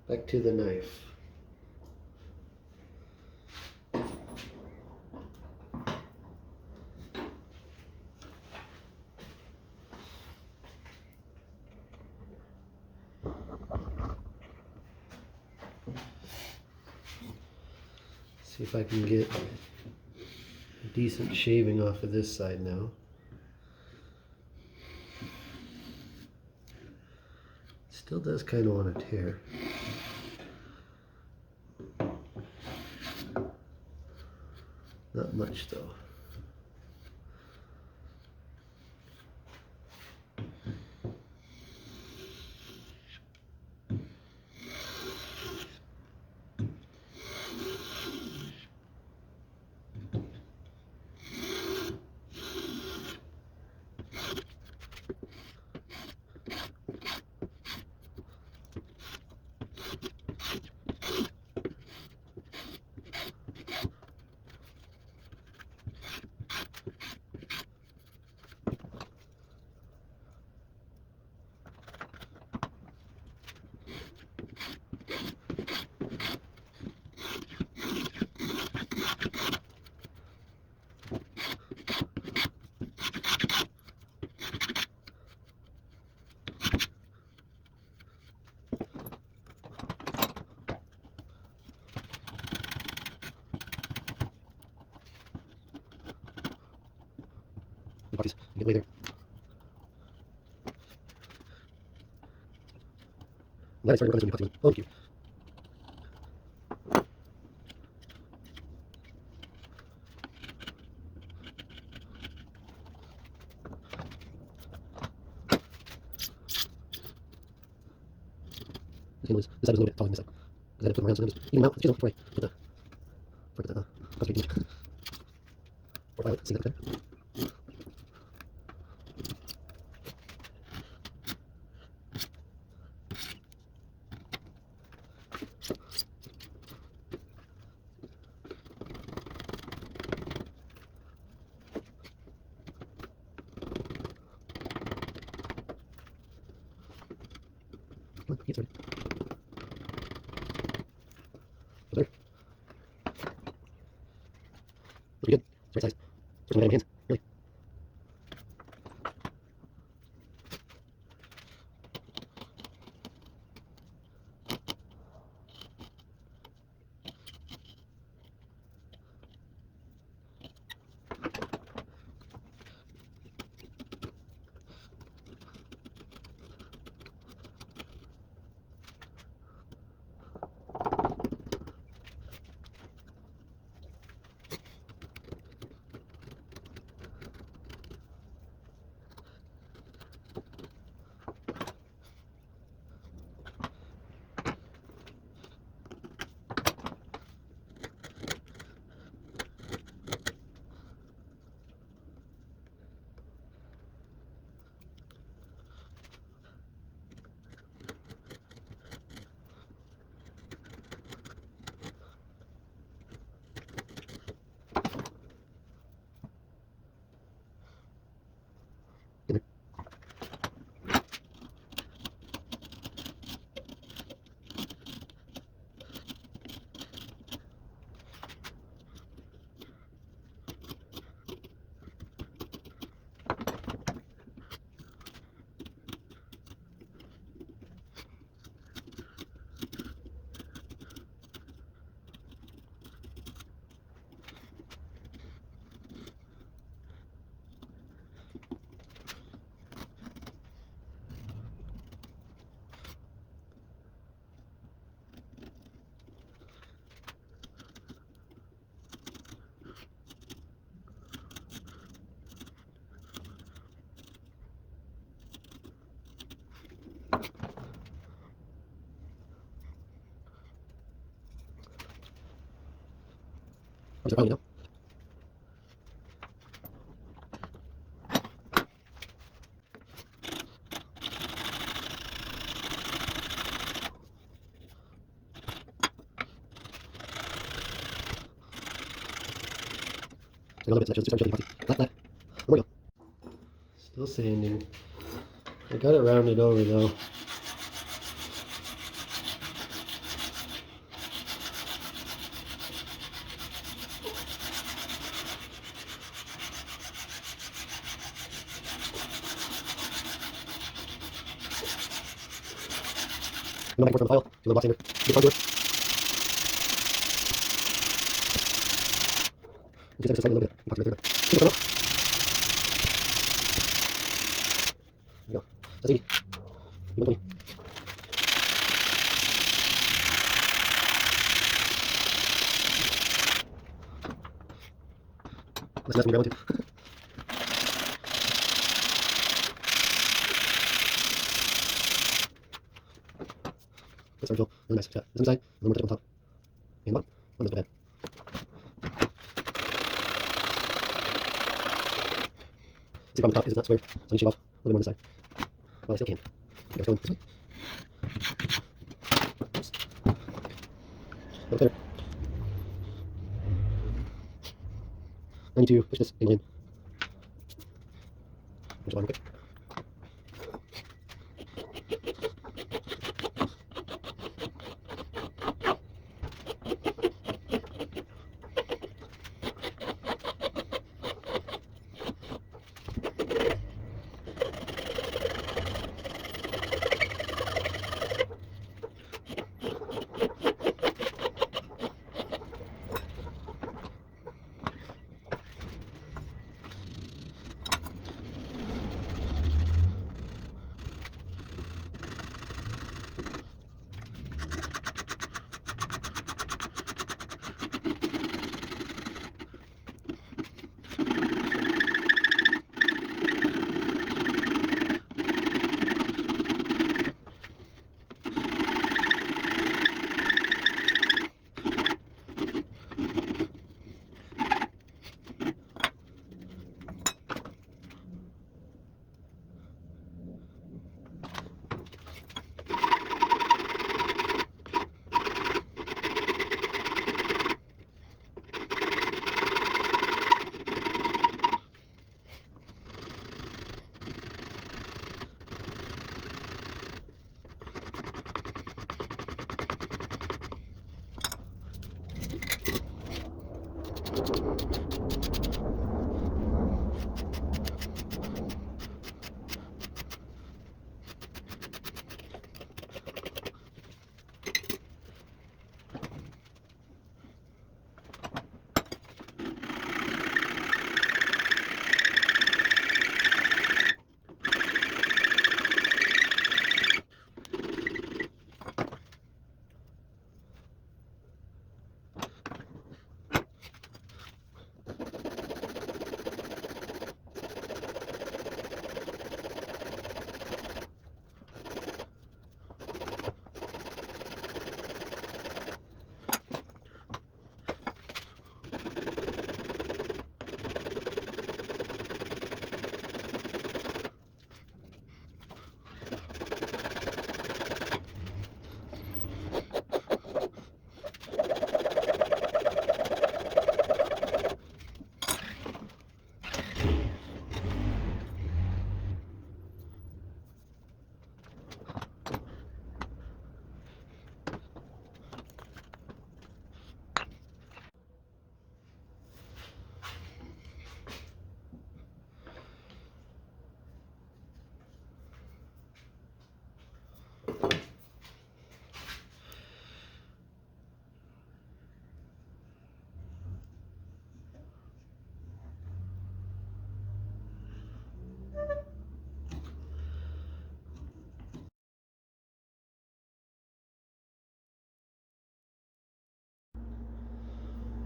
Back to the knife. See if I can get a decent shaving off of this side now. Still does kind of want to tear. Not much though. Get later. Glad I started working on this one. Oh, thank you. This side was a little bit taller than this side. Because I had to put them around, so I'm just eating them out. Excuse me, before I put the custard in. Or violet, see that there? Come on, get started. There. Pretty good. It's the right size. First one I had in my hands. Really. it probably now. A little bit, so just flat, flat. There we go. Still sanding. I got it rounded over though. No back and forth on the file. Do a little box sander. Get onto it. You can just slide a little bit. Box right there. Keep it up. There you go. That's easy. You want 20. Let's mess with your grandma too. That's our fill. Really nice. Got this inside, and then we're going to on top. And bottom. On the bed. See from the top is not square, so you shave off a little more on the side. Well, I still can. I gotta go this way. Over there. 92, push this angle in. There's one, okay.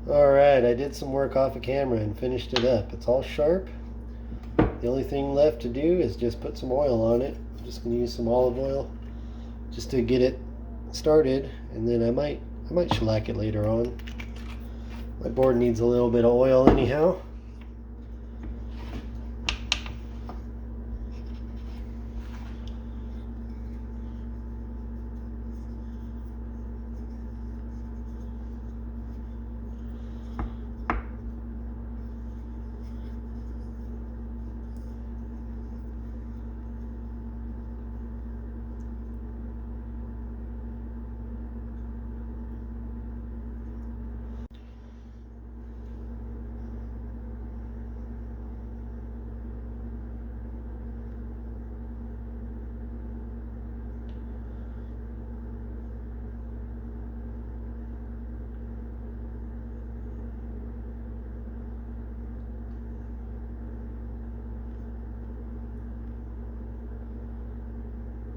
Alright, I did some work off of camera and finished it up. It's all sharp. The only thing left to do is just put some oil on it. I'm just going to use some olive oil just to get it started, and then I might shellac it later on. My board needs a little bit of oil anyhow.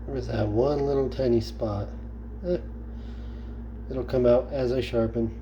There's that one little tiny spot. It'll come out as I sharpen.